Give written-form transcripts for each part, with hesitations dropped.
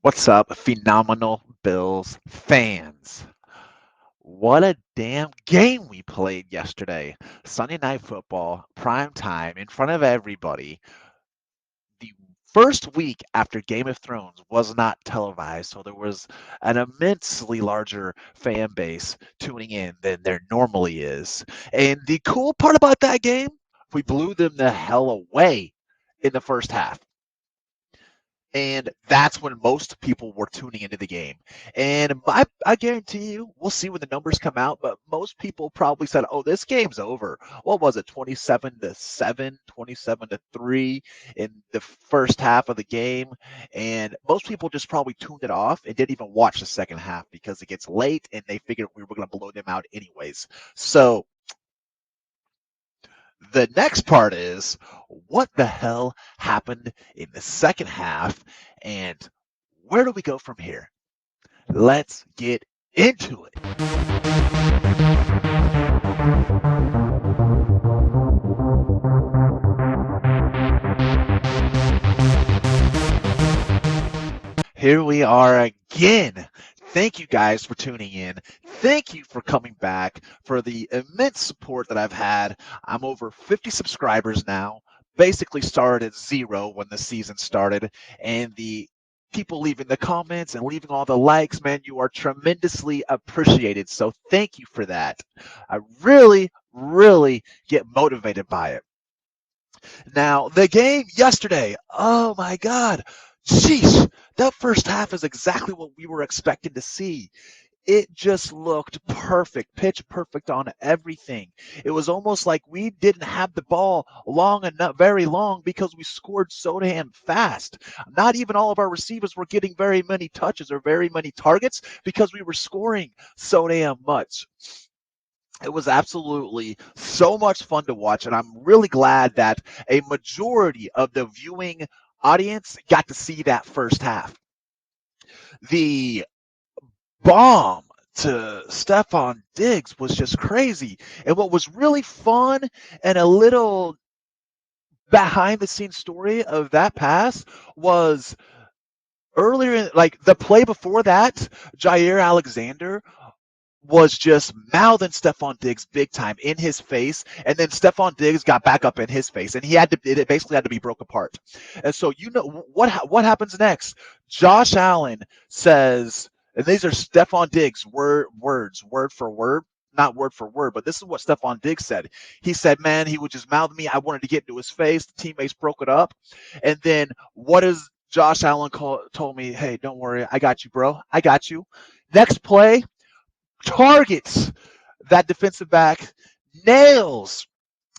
What's up, phenomenal Bills fans? What a damn game we played yesterday. Sunday Night Football, prime time, in front of everybody. The first week after Game of Thrones was not televised, so there was an immensely larger fan base tuning in than there normally is. And the cool part about that game, we blew them the hell away in the first half. And that's when most people were tuning into the game. And I guarantee you, we'll see when the numbers come out, but most people probably said, oh, this game's over. What was it, 27-7, 27-3 in the first half of the game? And most people just probably tuned it off and didn't even watch the second half because it gets late and they figured we were going to blow them out anyways. So the next part is what the hell happened in the second half and where do we go from here? Let's get into it. Here we are again. Thank you guys for tuning in. Thank you for coming back for the immense support that I've had. I'm over 50 subscribers now. Basically started at 0 when the season started, and the people leaving the comments and leaving all the likes, man, you are tremendously appreciated. So thank you for that. I really, really get motivated by it. Now, the game yesterday, oh my God, sheesh, that first half is exactly what we were expecting to see. It just looked perfect, pitch perfect on everything. It was almost like we didn't have the ball long enough, very long, because we scored so damn fast. Not even all of our receivers were getting very many touches or very many targets because we were scoring so damn much. It was absolutely so much fun to watch, and I'm really glad that a majority of the viewing audience got to see that first half. The bomb to Stephon Diggs was just crazy. And what was really fun and a little behind the scenes story of that pass was earlier, like the play before that, Jaire Alexander was just mouthing Stephon Diggs big time in his face, and then Stephon Diggs got back up in his face, and it basically had to be broke apart. And so what happens next? Josh Allen says, and these are Stephon Diggs words, word for word. Not word for word, but this is what Stephon Diggs said. He said, man, he would just mouth me. I wanted to get into his face. The teammates broke it up. And then what is Josh Allen told me, hey, don't worry. I got you, bro. I got you. Next play, targets that defensive back, nails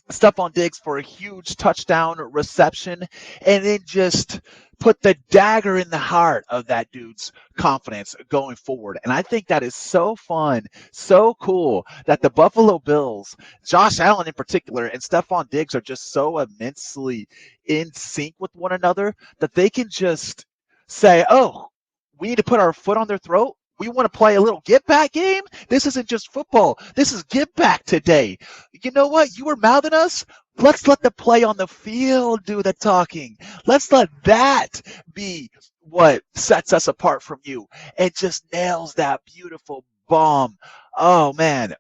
Stephon Diggs for a huge touchdown reception, and then just put the dagger in the heart of that dude's confidence going forward. And I think that is so fun, so cool that the Buffalo Bills, Josh Allen in particular, and Stephon Diggs are just so immensely in sync with one another that they can just say, oh, we need to put our foot on their throat. We want to play a little get back game. This isn't just football. This is get back today. You know what? You were mouthing us. Let's let the play on the field do the talking. Let's let that be what sets us apart from you. It just nails that beautiful bomb. Oh, man.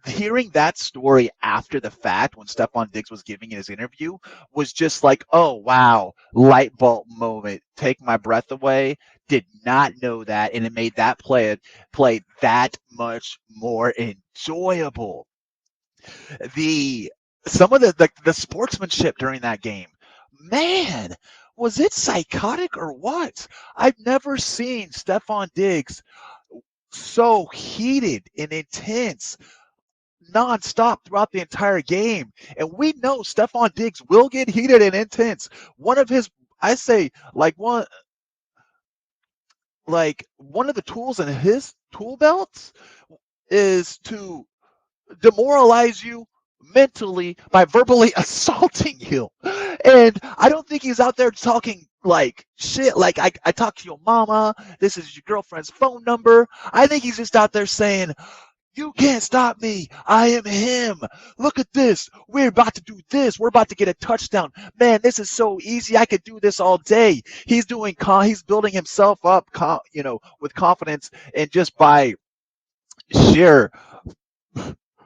Hearing that story after the fact when Stephon Diggs was giving his interview was just like, oh, wow, light bulb moment. Take my breath away. Did not know that, and it made that play that much more enjoyable. The some of the sportsmanship during that game, man, was it psychotic or what? I've never seen Stephon Diggs so heated and intense nonstop throughout the entire game. And we know Stephon Diggs will get heated and intense. One of his, I say, one of the tools in his tool belts is to demoralize you mentally by verbally assaulting you. And I don't think he's out there talking like shit, like I talked to your mama, this is your girlfriend's phone number. I think he's just out there saying, You can't stop me. I am him. Look at this. We're about to do this. We're about to get a touchdown. Man, this is so easy. I could do this all day. He's building himself up, with confidence, and just by sheer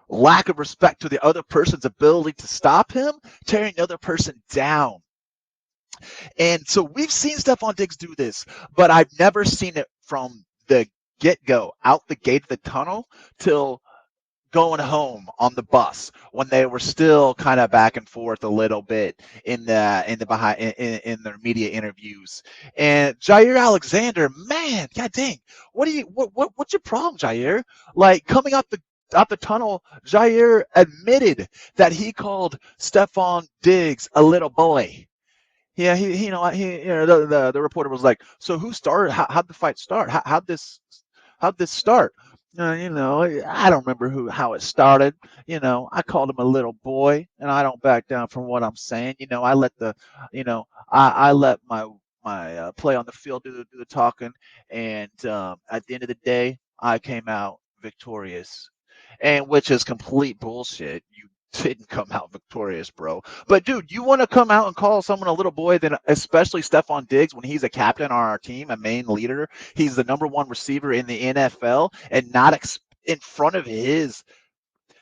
lack of respect to the other person's ability to stop him, tearing the other person down. And so we've seen Stephon Diggs do this, but I've never seen it from the get-go, out the gate of the tunnel, till going home on the bus when they were still kind of back and forth a little bit in the behind in their media interviews. And Jaire Alexander, man, god dang, what's your problem, Jaire? Like, coming out the tunnel, Jaire admitted that he called Stephon Diggs a little boy. Yeah, the reporter was like, so who started? How'd the fight start? How'd this start? I don't remember how it started. I called him a little boy, and I don't back down from what I'm saying. I let my play on the field do the talking, and at the end of the day, I came out victorious, and which is complete bullshit. You didn't come out victorious, bro. But dude, you want to come out and call someone a little boy, then especially Stephon Diggs, when he's a captain on our team, a main leader, he's the number one receiver in the NFL, and not in front of his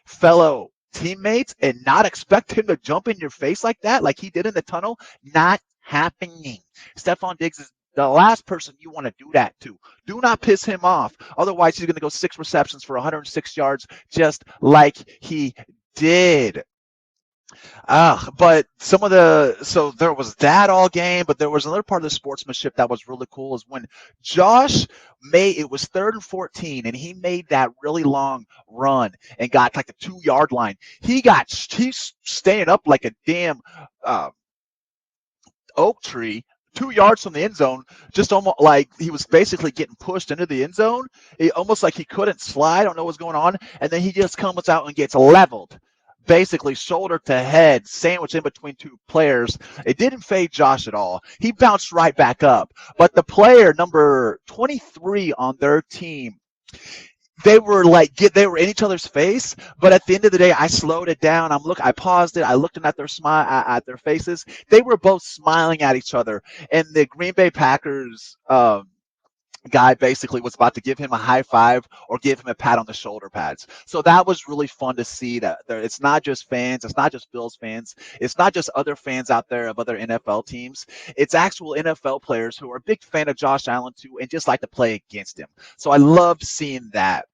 fellow teammates, and not expect him to jump in your face like that, like he did in the tunnel? Not happening. Stephon Diggs is the last person you want to do that to. Do not piss him off. Otherwise, he's going to go 6 receptions for 106 yards, just like he did. But so there was that all game, but there was another part of the sportsmanship that was really cool, is when Josh it was 3rd and 14, and he made that really long run and got like the 2-yard line. He's staying up like a damn oak tree, 2 yards from the end zone, just almost like he was basically getting pushed into the end zone. Almost like he couldn't slide. I don't know what's going on. And then he just comes out and gets leveled, basically shoulder to head, sandwiched in between 2 players. It didn't fade Josh at all. He bounced right back up. But the player number 23 on their team, they were in each other's face, but at the end of the day, I slowed it down. I paused it. I looked at their faces. They were both smiling at each other, and the Greenbay Packers guy basically was about to give him a high five or give him a pat on the shoulder pads. So that was really fun to see, that it's not just fans, it's not just Bills fans, it's not just other fans out there of other NFL teams. It's actual NFL players who are a big fan of Josh Allen too, and just like to play against him. So I loved seeing that.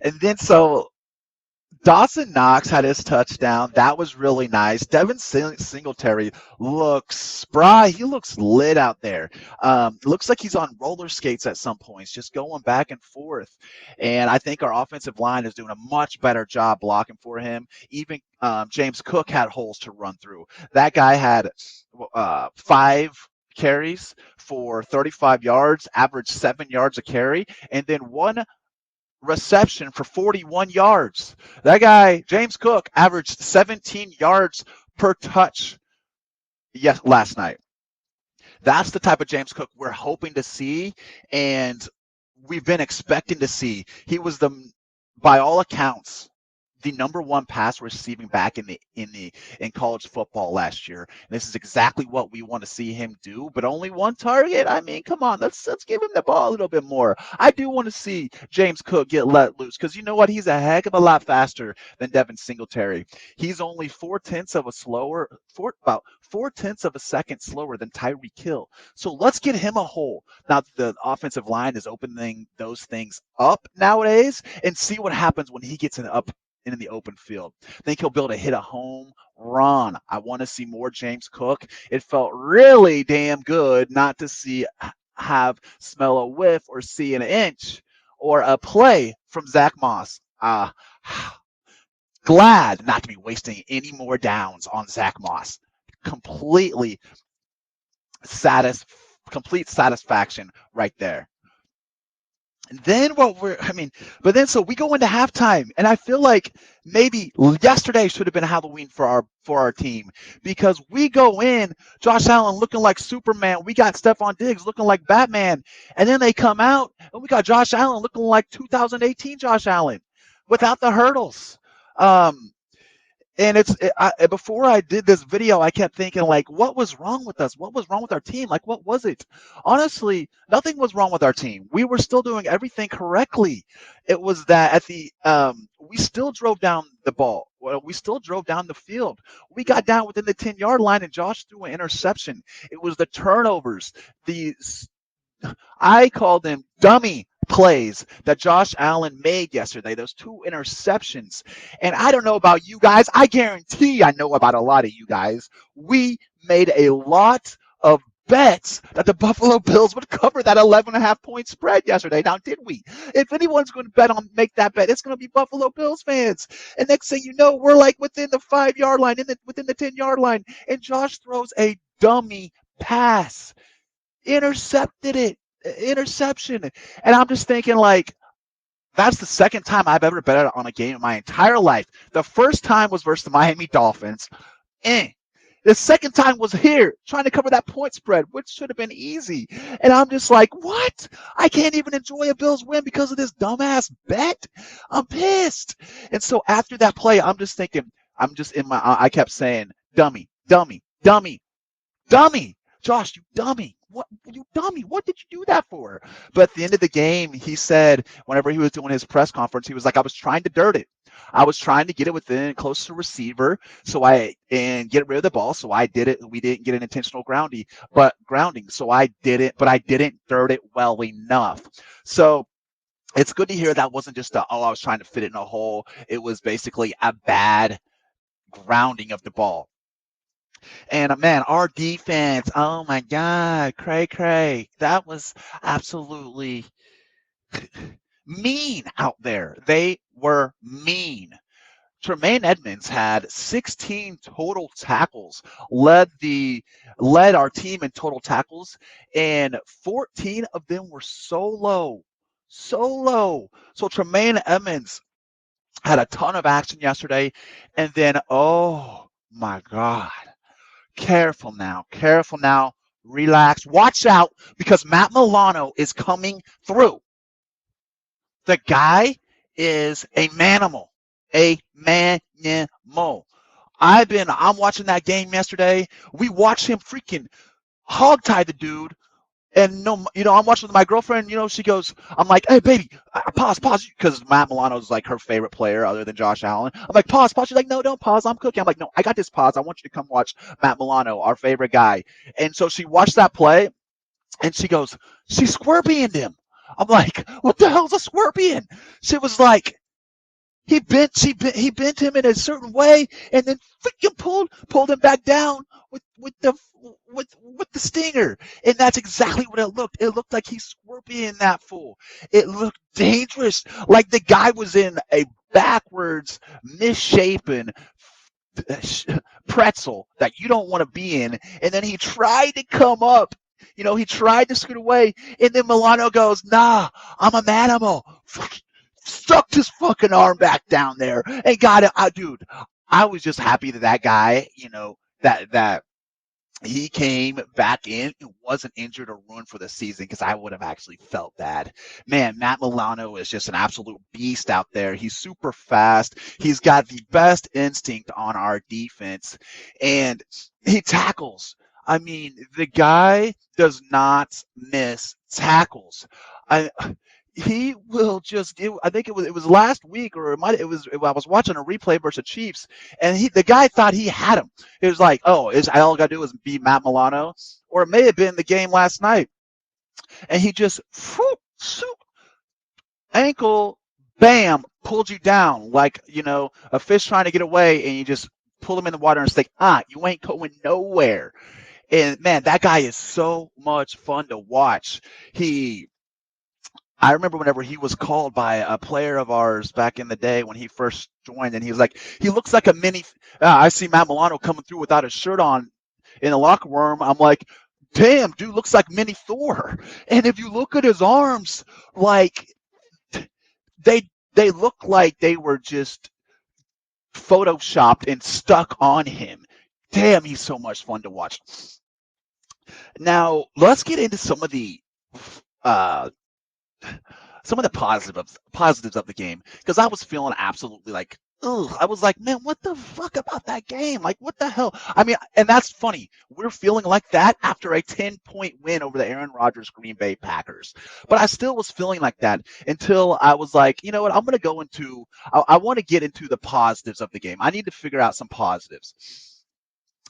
And then so Dawson Knox had his touchdown. That was really nice. Devin Singletary looks spry. He looks lit out there. Looks like he's on roller skates at some points, just going back and forth. And I think our offensive line is doing a much better job blocking for him. Even James Cook had holes to run through. That guy had 5 carries for 35 yards, averaged 7 yards a carry, and then 1 reception for 41 yards. That guy, James Cook, averaged 17 yards per touch last night. That's the type of James Cook we're hoping to see, and we've been expecting to see. He was by all accounts, the number 1 pass receiving back in college football last year. And this is exactly what we want to see him do, but only 1 target. I mean, come on, let's give him the ball a little bit more. I do want to see James Cook get let loose, because you know what? He's a heck of a lot faster than Devin Singletary. He's only 4/10 of a second slower than Tyreek Hill. So let's get him a hole. Now the offensive line is opening those things up nowadays, and see what happens when he gets in the open field. I think he'll be able to hit a home run. I want to see more James Cook. It felt really damn good not to smell a whiff or see an inch or a play from Zach Moss. Glad not to be wasting any more downs on Zach Moss. Complete satisfaction right there. And then so we go into halftime, and I feel like maybe yesterday should have been Halloween for our team, because we go in, Josh Allen looking like Superman, we got Stephon Diggs looking like Batman, and then they come out And we got Josh Allen looking like 2018 Josh Allen without the hurdles. Um, and before I did this video, I kept thinking, like, what was wrong with us? What was wrong with our team? Like, what was it? Honestly, nothing was wrong with our team. We were still doing everything correctly. It was that we still drove down the ball. Well, we still drove down the field. We got down within the 10-yard line, and Josh threw an interception. It was the turnovers, the I call them dummy plays that Josh Allen made yesterday, those 2 interceptions. And I don't know about you guys. I guarantee I know about a lot of you guys. We made a lot of bets that the Buffalo Bills would cover that 11.5-point spread yesterday. Now, did we? If anyone's going to make that bet, it's going to be Buffalo Bills fans. And next thing you know, we're like within the 5-yard line, within the 10-yard line, and Josh throws a dummy pass. Interception. And I'm just thinking, like, that's the second time I've ever bet on a game in my entire life. The first time was versus the Miami Dolphins. The second time was here, trying to cover that point spread, which should have been easy. And I'm just like, what? I can't even enjoy a Bills win because of this dumbass bet? I'm pissed. And so after that play, I'm just thinking, I kept saying, dummy. Josh, you dummy. What, you dummy? What did you do that for? But at the end of the game, he said, whenever he was doing his press conference, he was like, I was trying to dirt it. I was trying to get it within close to receiver, and get rid of the ball. So I did it. We didn't get an intentional grounding. So I did it, but I didn't dirt it well enough. So it's good to hear that wasn't just I was trying to fit it in a hole. It was basically a bad grounding of the ball. And man, our defense, oh my God, cray. That was absolutely mean out there. They were mean. Tremaine Edmonds had 16 total tackles, led our team in total tackles, and 14 of them were solo. So Tremaine Edmonds had a ton of action yesterday, and then, oh my God. Careful now. Relax. Watch out, because Matt Milano is coming through. The guy is a MANimal. I'm watching that game yesterday. We watched him freaking hogtie the dude. And I'm watching with my girlfriend, she goes, I'm like, hey, baby, pause, because Matt Milano is like her favorite player other than Josh Allen. I'm like, pause. She's like, no, don't pause. I'm cooking. I'm like, no, I got this, pause. I want you to come watch Matt Milano, our favorite guy. And so she watched that play, and she goes, she scorpioned him. I'm like, what the hell's a scorpion? She was like, he bent him in a certain way, and then freaking pulled him back down with the stinger. And that's exactly what it looked. It looked like he scorpioned that fool. It looked dangerous, like the guy was in a backwards, misshapen pretzel that you don't want to be in. And then he tried to come up. He tried to scoot away, and then Milano goes, nah, I'm a MANimal. Stuck his fucking arm back down there and got it. Dude, I was just happy that guy, that he came back in and wasn't injured or ruined for the season, because I would have actually felt bad. Man, Matt Milano is just an absolute beast out there. He's super fast. He's got the best instinct on our defense, and he tackles. I mean, the guy does not miss tackles. He will just. I think it was last week, or I was watching a replay versus the Chiefs, and the guy thought he had him. It was like, all I got to do is be Matt Milano, or it may have been the game last night, and he just ankle, bam, pulled you down like a fish trying to get away, and you just pull him in the water and say, you ain't going nowhere. And man, that guy is so much fun to watch. I remember whenever he was called by a player of ours back in the day when he first joined, and he was like, he looks like a mini. I see Matt Milano coming through without a shirt on in the locker room. I'm like, damn, dude looks like mini Thor. And if you look at his arms, like they look like they were just photoshopped and stuck on him. Damn, he's so much fun to watch. Now let's get into some of the some of the positives of the game, because I was feeling absolutely like, ugh. I was like, man, what the fuck about that game? Like, what the hell? I mean, and that's funny. We're feeling like that after a 10-point win over the Aaron Rodgers Green Bay Packers. But I still was feeling like that until I was like, you know what? I'm going to go into, I want to get into the positives of the game. I need to figure out some positives.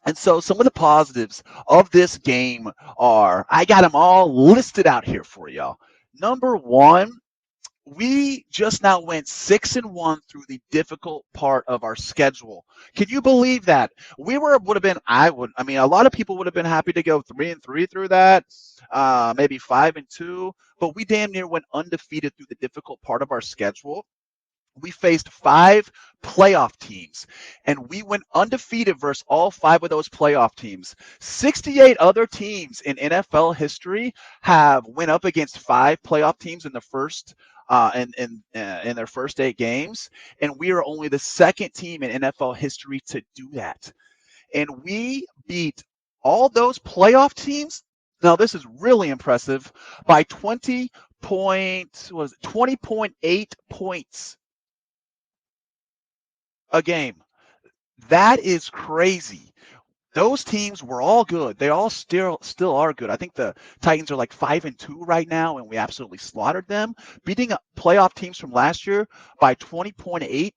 And so some of the positives of this game are, I got them all listed out here for y'all. Number one, we just now went 6-1 through the difficult part of our schedule. Can you believe that? Would have been, I mean, a lot of people would have been happy to go 3-3 through that, maybe 5-2, but we damn near went undefeated through the difficult part of our schedule. We faced 5 playoff teams, and we went undefeated versus all 5 of those playoff teams. 68 other teams in NFL history have went up against 5 playoff teams in the first in their first 8 games, and we are only the second team in NFL history to do that. And we beat all those playoff teams. Now this is really impressive by 20.8 points a game. That is crazy. Those teams were all good. They all still are good. I think the Titans are like 5-2 right now, and we absolutely slaughtered them, beating playoff teams from last year by 20.8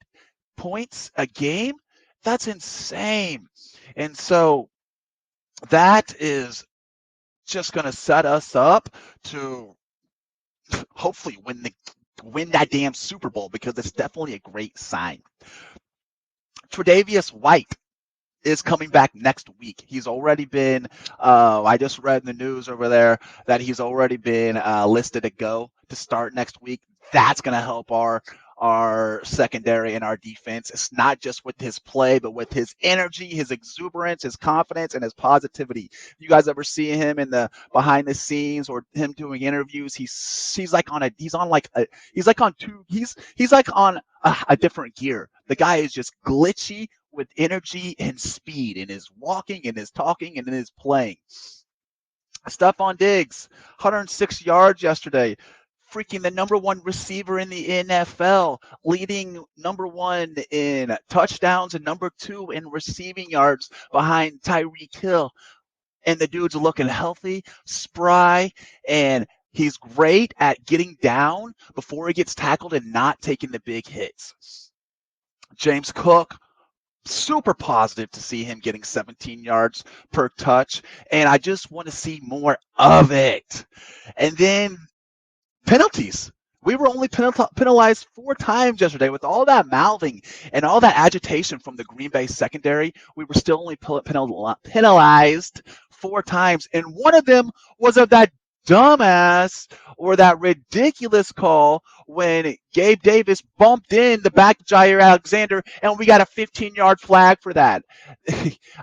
points a game. That's insane. And so that is just going to set us up to hopefully win that damn Super Bowl, because it's definitely a great sign. Tre'Davious White is coming back next week. He's already been, I just read in the news over there that he's already been listed to go to start next week. That's going to help our secondary and our defense. It's not just with his play, but with his energy, his exuberance, his confidence, and his positivity. You guys ever see him in the behind the scenes or him doing interviews? He's like on a different gear. The guy is just glitchy with energy and speed in his walking, in his talking, and in his playing. Stephon Diggs, 106 yards yesterday. Freaking the number 1 receiver in the NFL, leading number 1 in touchdowns and number 2 in receiving yards behind Tyreek Hill. And the dude's looking healthy, spry, and he's great at getting down before he gets tackled and not taking the big hits. James Cook, super positive to see him getting 17 yards per touch, and I just want to see more of it. And then penalties. We were only penalized 4 times yesterday. With all that mouthing and all that agitation from the Green Bay secondary, we were still only penalized 4 times. And one of them was of that dumbass or that ridiculous call when Gabe Davis bumped in the back of Jaire Alexander, and we got a 15-yard flag for that.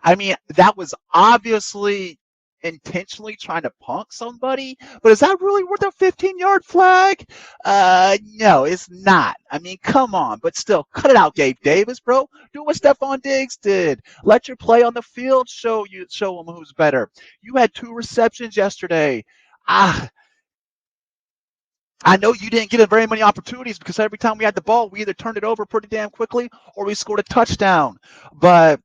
I mean, that was obviously intentionally trying to punk somebody, but is that really worth a 15-yard flag? No, it's not. I mean, come on, but still, cut it out, Gabe Davis, bro. Do what Stephon Diggs did. Let your play on the field show them who's better. You had 2 receptions yesterday. I know you didn't get very many opportunities, because every time we had the ball, we either turned it over pretty damn quickly or we scored a touchdown. But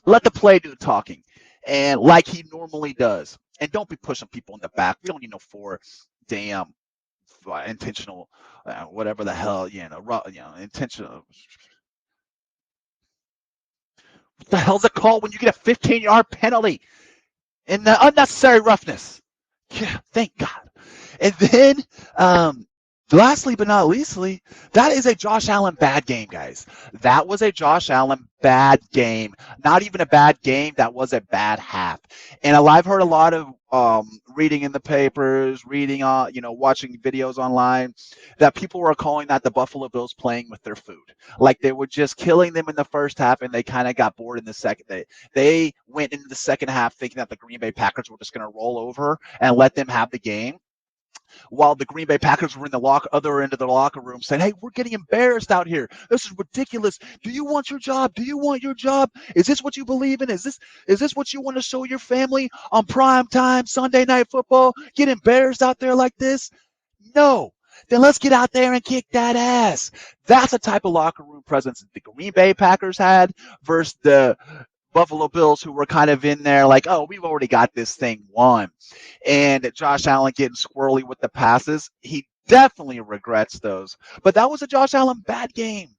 let the play do talking, and like he normally does. And don't be pushing people in the back. We don't need no 4 damn intentional, whatever the hell, intentional. What the hell's it called when you get a 15-yard penalty and the unnecessary roughness? Yeah, thank God. And then, lastly but not leastly, that is a Josh Allen bad game, guys. That was a Josh Allen bad game. Not even a bad game. That was a bad half. And I've heard a lot of reading in the papers, watching videos online, that people were calling that the Buffalo Bills playing with their food. Like they were just killing them in the first half, and they kind of got bored in the second. They went into the second half thinking that the Green Bay Packers were just going to roll over and let them have the game, while the Green Bay Packers were in the other end of the locker room saying, hey, we're getting embarrassed out here. This is ridiculous. Do you want your job? Do you want your job? Is this what you believe in? Is this what you want to show your family on prime time Sunday night football? Get embarrassed out there like this? No. then let's get out there and kick that ass. That's the type of locker room presence the Green Bay Packers had versus the Buffalo Bills, who were kind of in there like, oh, we've already got this thing won. And Josh Allen getting squirrely with the passes, he definitely regrets those. But that was a Josh Allen bad game.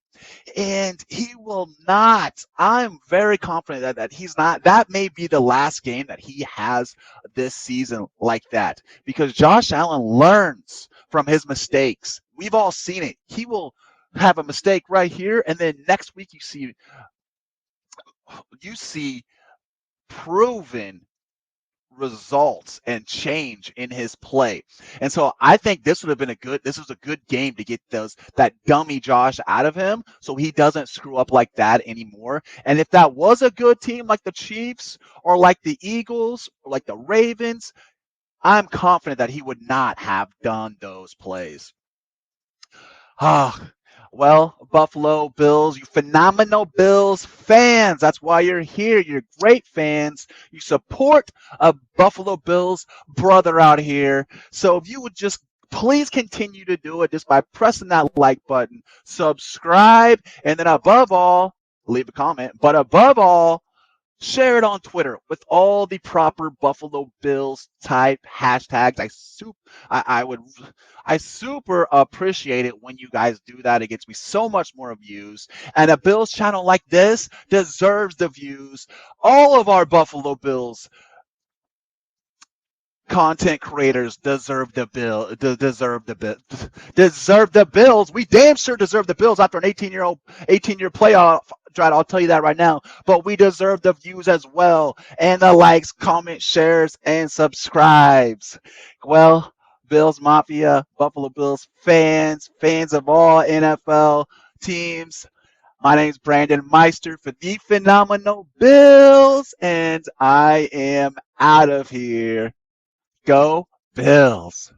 And he will not. I'm very confident that he's not. That may be the last game that he has this season like that, because Josh Allen learns from his mistakes. We've all seen it. He will have a mistake right here, and then next week you see proven results and change in his play. And so I think this was a good game to get that dummy Josh out of him so he doesn't screw up like that anymore. And if that was a good team like the Chiefs or like the Eagles or like the Ravens, I'm confident that he would not have done those plays. Well, Buffalo Bills, you phenomenal Bills fans. That's why you're here. You're great fans. You support a Buffalo Bills brother out here. So if you would just please continue to do it just by pressing that like button, subscribe, and then above all, leave a comment. But above all, share it on Twitter with all the proper Buffalo Bills type hashtags. I super appreciate it when you guys do that. It gets me so much more views. And a Bills channel like this deserves the views. All of our Buffalo Bills content creators deserve the Bills. We damn sure deserve the Bills after an 18-year playoff drought. I'll tell you that right now. But we deserve the views as well, and the likes, comments, shares, and subscribes. Well, Bills Mafia, Buffalo Bills fans of all NFL teams, my name's Brandon Meister for the Phenomenal Bills, and I am out of here. Go Bills.